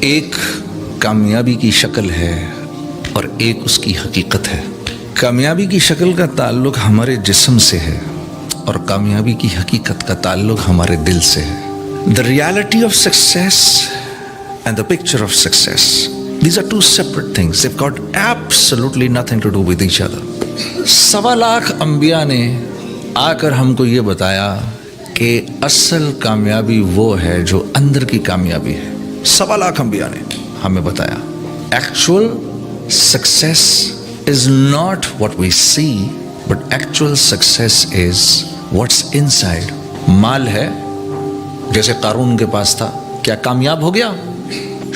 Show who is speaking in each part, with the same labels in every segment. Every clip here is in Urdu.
Speaker 1: ایک کامیابی کی شکل ہے اور ایک اس کی حقیقت ہے۔ کامیابی کی شکل کا تعلق ہمارے جسم سے ہے اور کامیابی کی حقیقت کا تعلق ہمارے دل سے ہے۔ The reality of success and the picture of success, these are two separate things. They've got absolutely nothing to do with each other. 1.25 lakh انبیاء نے آ کر ہم کو یہ بتایا کہ اصل کامیابی وہ ہے جو اندر کی کامیابی ہے۔ 1.25 لاکھ انبیاء نے ہمیں بتایا actual success is not what we see, but actual success is what's inside. مال ہے جیسے قارون کے پاس تھا، کیا کامیاب ہو گیا؟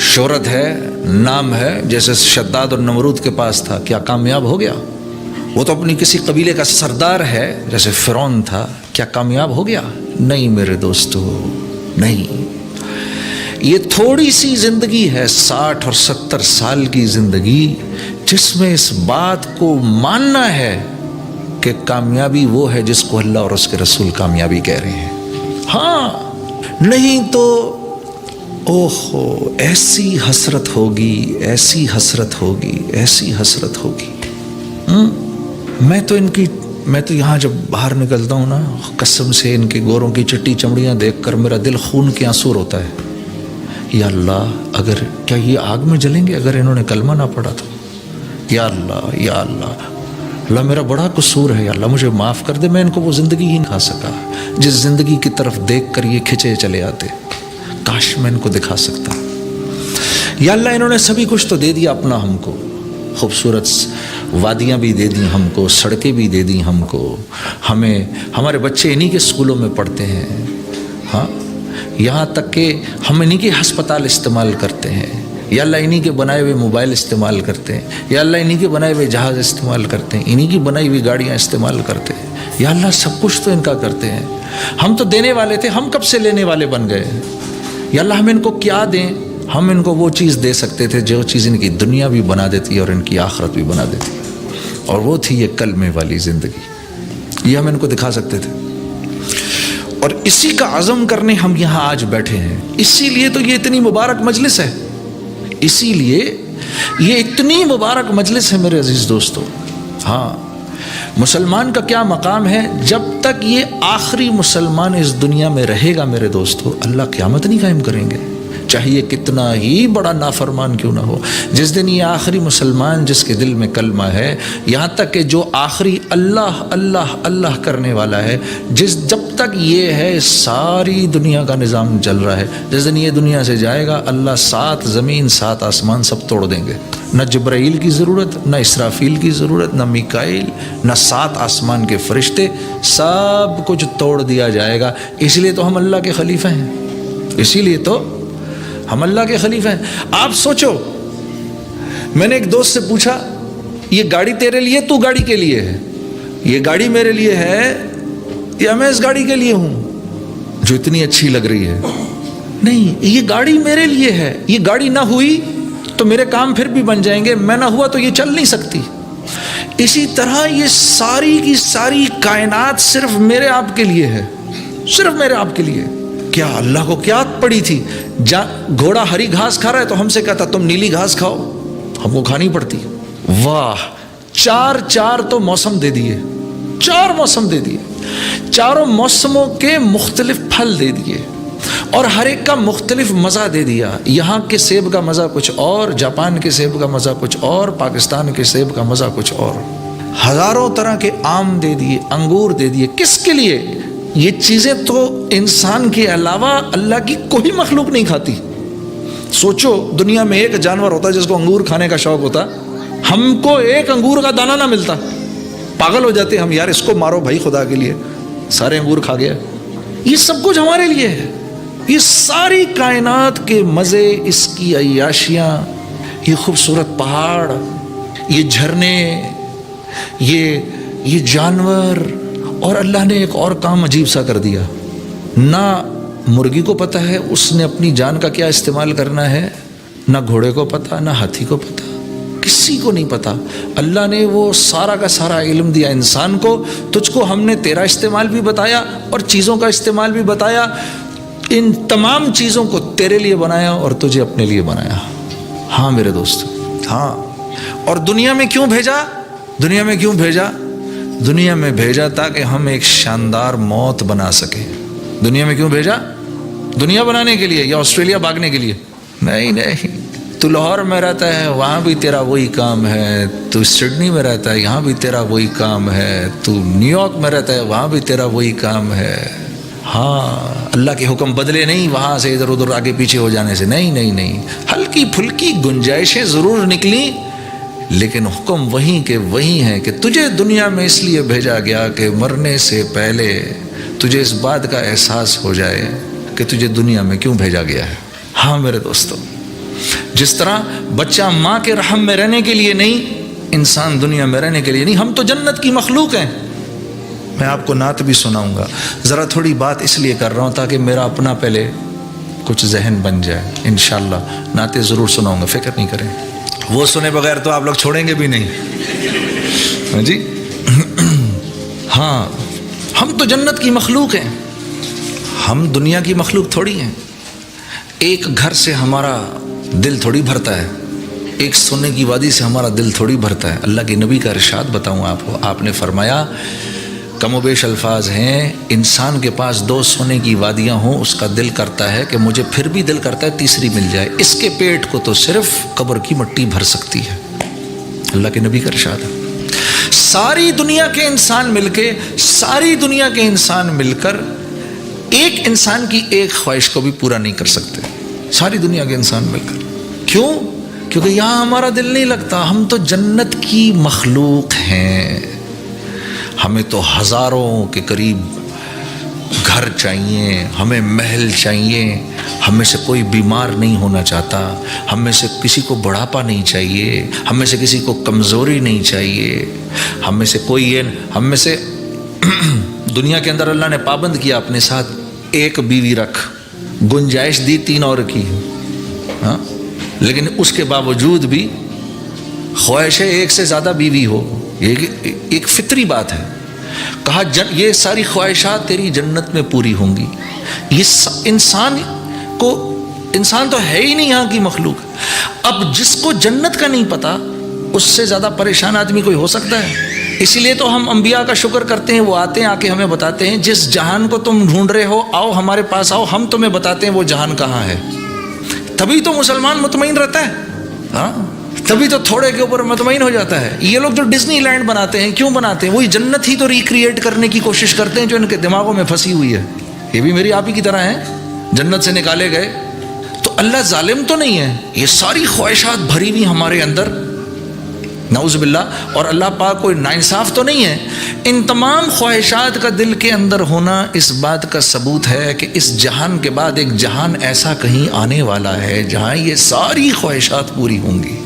Speaker 1: شہرت ہے، نام ہے جیسے شداد اور نمرود کے پاس تھا، کیا کامیاب ہو گیا؟ وہ تو اپنی کسی قبیلے کا سردار ہے جیسے فرعون تھا، کیا کامیاب ہو گیا؟ نہیں میرے دوستو، نہیں۔ یہ تھوڑی سی زندگی ہے، 60 اور 70 سال کی زندگی، جس میں اس بات کو ماننا ہے کہ کامیابی وہ ہے جس کو اللہ اور اس کے رسول کامیابی کہہ رہے ہیں۔ ہاں، نہیں تو اوہو ایسی حسرت ہوگی، ایسی حسرت ہوگی، ایسی حسرت ہوگی۔ میں تو یہاں جب باہر نکلتا ہوں نا، قسم سے ان کے گوروں کی چٹی چمڑیاں دیکھ کر میرا دل خون کے آنسو ہوتا ہے۔ یا اللہ، اگر کیا یہ آگ میں جلیں گے اگر انہوں نے کلمہ نہ پڑھا تو؟ یا اللہ، یا اللہ، اللہ میرا بڑا قصور ہے، یا اللہ مجھے معاف کر دے، میں ان کو وہ زندگی ہی نہیں کھا سکا جس زندگی کی طرف دیکھ کر یہ کھچے چلے آتے، کاش میں ان کو دکھا سکتا۔ یا اللہ انہوں نے سبھی کچھ تو دے دیا اپنا ہم کو، خوبصورت وادیاں بھی دے دیں ہم کو، سڑکیں بھی دے دیں ہم کو، ہمارے بچے انہی کے اسکولوں میں پڑھتے ہیں، ہاں، یہاں تک کہ ہم انہی کے ہسپتال استعمال کرتے ہیں، یا اللہ انہی کے بنائے ہوئے موبائل استعمال کرتے ہیں، یا اللہ انہی کے بنائے ہوئے جہاز استعمال کرتے ہیں، انہی کی بنائی ہوئی گاڑیاں استعمال کرتے ہیں، یا اللہ سب کچھ تو ان کا کرتے ہیں، ہم تو دینے والے تھے، ہم کب سے لینے والے بن گئے؟ یا اللہ ہم ان کو کیا دیں؟ ہم ان کو وہ چیز دے سکتے تھے جو چیز ان کی دنیا بھی بنا دیتی اور ان کی آخرت بھی بنا دیتی، اور وہ تھی یہ کلمے والی زندگی، یہ ہم ان کو دکھا سکتے تھے۔ اور اسی کا عزم کرنے ہم یہاں آج بیٹھے ہیں، اسی لیے تو یہ اتنی مبارک مجلس ہے، اسی لیے یہ اتنی مبارک مجلس ہے میرے عزیز دوستو۔ ہاں، مسلمان کا کیا مقام ہے؟ جب تک یہ آخری مسلمان اس دنیا میں رہے گا میرے دوستو، اللہ قیامت نہیں قائم کریں گے، چاہے یہ کتنا ہی بڑا نافرمان کیوں نہ ہو۔ جس دن یہ آخری مسلمان جس کے دل میں کلمہ ہے، یہاں تک کہ جو آخری اللہ اللہ اللہ کرنے والا ہے، جب تک یہ ہے ساری دنیا کا نظام چل رہا ہے۔ جس دن یہ دنیا سے جائے گا، اللہ 7 زمین 7 آسمان سب توڑ دیں گے، نہ جبرائیل کی ضرورت، نہ اسرافیل کی ضرورت، نہ میکائیل، نہ 7 آسمان کے فرشتے، سب کچھ توڑ دیا جائے گا۔ اس لیے تو ہم اللہ کے خلیفہ ہیں، اسی لیے تو ہم اللہ کے خلیفہ ہیں۔ آپ سوچو، میں نے ایک دوست سے پوچھا، یہ گاڑی تیرے لیے تو گاڑی کے لیے ہے؟ یہ گاڑی میرے لیے ہے یا میں اس گاڑی کے لیے ہوں جو اتنی اچھی لگ رہی ہے؟ نہیں، یہ گاڑی میرے لیے ہے، یہ گاڑی نہ ہوئی تو میرے کام پھر بھی بن جائیں گے، میں نہ ہوا تو یہ چل نہیں سکتی۔ اسی طرح یہ ساری کی ساری کائنات صرف میرے آپ کے لیے ہے، صرف میرے آپ کے لیے۔ کیا اللہ کو کیا پڑی تھی؟ گھوڑا ہری گھاس کھا رہا ہے تو ہم سے کہتا تم نیلی گھاس کھاؤ، ہم کو کھانی پڑتی۔ واہ، 4 تو موسم دے دیے، 4 موسم دے دیے، چاروں موسموں کے مختلف پھل دے دیے، اور ہر ایک کا مختلف مزہ دے دیا۔ یہاں کے سیب کا مزہ کچھ اور، جاپان کے سیب کا مزہ کچھ اور، پاکستان کے سیب کا مزہ کچھ اور، ہزاروں طرح کے آم دے دیے، انگور دے دیے۔ کس کے لیے؟ یہ چیزیں تو انسان کے علاوہ اللہ کی کوئی مخلوق نہیں کھاتی۔ سوچو، دنیا میں ایک جانور ہوتا جس کو انگور کھانے کا شوق ہوتا، ہم کو ایک انگور کا دانہ نہ ملتا، پاگل ہو جاتے ہم، یار اس کو مارو بھائی خدا کے لیے، سارے انگور کھا گیا۔ یہ سب کچھ ہمارے لیے ہے، یہ ساری کائنات کے مزے، اس کی عیاشیاں، یہ خوبصورت پہاڑ، یہ جھرنے، یہ جانور۔ اور اللہ نے ایک اور کام عجیب سا کر دیا، نہ مرغی کو پتہ ہے اس نے اپنی جان کا کیا استعمال کرنا ہے، نہ گھوڑے کو پتہ، نہ ہاتھی کو پتہ، کسی کو نہیں پتہ۔ اللہ نے وہ سارا کا سارا علم دیا انسان کو، تجھ کو ہم نے تیرا استعمال بھی بتایا اور چیزوں کا استعمال بھی بتایا، ان تمام چیزوں کو تیرے لیے بنایا اور تجھے اپنے لیے بنایا. ہاں میرے دوست, ہاں. اور دنیا میں کیوں بھیجا؟ دنیا میں کیوں بھیجا؟ دنیا میں بھیجا تاکہ ہم ایک شاندار موت بنا سکیں. دنیا میں کیوں بھیجا؟ دنیا بنانے کے لیے یا آسٹریلیا بھاگنے کے لیے؟ نہیں نہیں. تو لاہور میں رہتا ہے, وہاں بھی تیرا وہی کام ہے. تو سڈنی میں رہتا ہے, یہاں بھی تیرا وہی کام ہے. تو نیو یارک میں رہتا ہے, وہاں بھی تیرا وہی کام ہے. ہاں, اللہ کے حکم بدلے نہیں وہاں سے ادھر ادھر آگے پیچھے ہو جانے سے. نہیں نہیں نہیں, ہلکی پھلکی گنجائشیں ضرور نکلی, لیکن حکم وہیں کے وہیں ہے کہ تجھے دنیا میں اس لیے بھیجا گیا کہ مرنے سے پہلے تجھے اس بات کا احساس ہو جائے کہ تجھے دنیا میں کیوں بھیجا گیا ہے. ہاں میرے دوستو, جس طرح بچہ ماں کے رحم میں رہنے کے لیے نہیں, انسان دنیا میں رہنے کے لیے نہیں. ہم تو جنت کی مخلوق ہیں. میں آپ کو نعت بھی سناؤں گا. ذرا تھوڑی بات اس لیے کر رہا ہوں تاکہ میرا اپنا پہلے کچھ ذہن بن جائے. انشاءاللہ نعتیں ضرور سناؤں گا, فکر نہیں کریں. وہ سنے بغیر تو آپ لوگ چھوڑیں گے بھی نہیں جی. ہاں, ہم تو جنت کی مخلوق ہیں, ہم دنیا کی مخلوق تھوڑی ہیں. ایک گھر سے ہمارا دل تھوڑی بھرتا ہے, ایک سونے کی وادی سے ہمارا دل تھوڑی بھرتا ہے. اللہ کے نبی کا ارشاد بتاؤں آپ کو, آپ نے فرمایا, کم و بیش الفاظ ہیں, انسان کے پاس 2 سونے کی وادیاں ہوں, اس کا دل کرتا ہے کہ مجھے پھر بھی دل کرتا ہے تیسری مل جائے. اس کے پیٹ کو تو صرف قبر کی مٹی بھر سکتی ہے. اللہ کے نبی کا ارشاد ہے. ساری دنیا کے انسان مل کے, ساری دنیا کے انسان مل کر ایک انسان کی ایک خواہش کو بھی پورا نہیں کر سکتے. ساری دنیا کے انسان مل کر. کیوں؟ کیونکہ یہاں ہمارا دل نہیں لگتا. ہم تو جنت کی مخلوق ہیں. ہمیں تو ہزاروں کے قریب گھر چاہیے, ہمیں محل چاہیے. ہم میں سے کوئی بیمار نہیں ہونا چاہتا, ہم میں سے کسی کو بڑھاپا نہیں چاہیے, ہم میں سے کسی کو کمزوری نہیں چاہیے, ہم میں سے کوئی ہم میں سے دنیا کے اندر اللہ نے پابند کیا اپنے ساتھ ایک بیوی رکھ, گنجائش دی 3 اور کی. ہاں, لیکن اس کے باوجود بھی خواہش ہے ایک سے زیادہ بیوی ہو. یہ ایک فطری بات ہے. کہا یہ ساری خواہشات تیری جنت میں پوری ہوں گی. یہ انسان تو ہے ہی نہیں یہاں کی مخلوق. اب جس کو جنت کا نہیں پتا, اس سے زیادہ پریشان آدمی کوئی ہو سکتا ہے؟ اسی لیے تو ہم انبیاء کا شکر کرتے ہیں, وہ آتے ہیں آ کے ہمیں بتاتے ہیں جس جہان کو تم ڈھونڈ رہے ہو آؤ ہمارے پاس آؤ, ہم تمہیں بتاتے ہیں وہ جہان کہاں ہے. تبھی تو مسلمان مطمئن رہتا ہے. ہاں, تبھی تو تھوڑے کے اوپر مطمئن ہو جاتا ہے. یہ لوگ جو ڈزنی لینڈ بناتے ہیں, کیوں بناتے ہیں؟ وہی جنت ہی تو ریکریٹ کرنے کی کوشش کرتے ہیں جو ان کے دماغوں میں پھنسی ہوئی ہے. یہ بھی میری آپ ہی کی طرح ہیں, جنت سے نکالے گئے. تو اللہ ظالم تو نہیں ہے. یہ ساری خواہشات بھری ہوئی ہمارے اندر, نعوذ باللہ, اور اللہ پاک کوئی ناانصاف تو نہیں ہے. ان تمام خواہشات کا دل کے اندر ہونا اس بات کا ثبوت ہے کہ اس جہان کے بعد ایک جہان ایسا کہیں آنے والا ہے جہاں یہ ساری خواہشات پوری ہوں گی.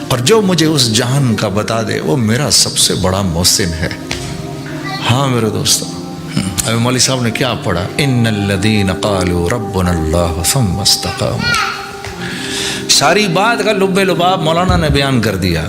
Speaker 1: اور جو مجھے اس جہان کا بتا دے وہ میرا سب سے بڑا محسن ہے. ہاں میرے دوستو, ابھی مولوی صاحب نے کیا پڑھا, ان الذین قالوا ربنا اللہ ثم استقاموا. ساری بات کا لب لباب مولانا نے بیان کر دیا.